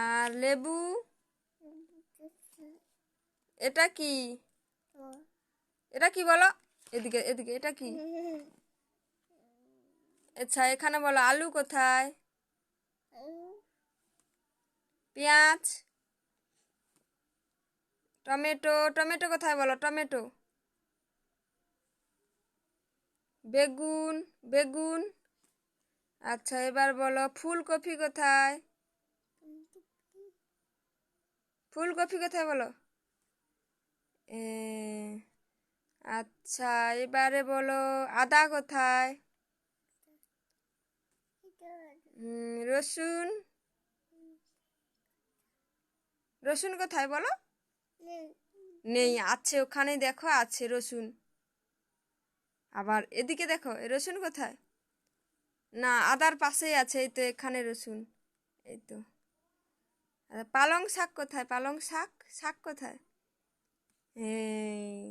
আর লেবু, এটা কি? এটা কি বলো? এদিকে এদিকে, এটা কি? আচ্ছা, এখানে বলো আলু কোথায়? পেঁয়াজ, টমেটো, টমেটো কোথায় বলো? টমেটো, বেগুন, বেগুন। আচ্ছা, এবার বলো ফুলকপি কোথায়? ফুলকপি কোথায় বলো? এ, আচ্ছা, এবারে বলো আদা কোথায়? রসুন, রসুন কোথায় বলো? নেই, আছে ওখানে, দেখো আছে রসুন। আবার এদিকে দেখো, রসুন কোথায়? না, আদার পাশেই আছে, এই তো এখানে রসুন। এই তো। পালং শাক কোথায়? পালং শাক, শাক কোথায়? এই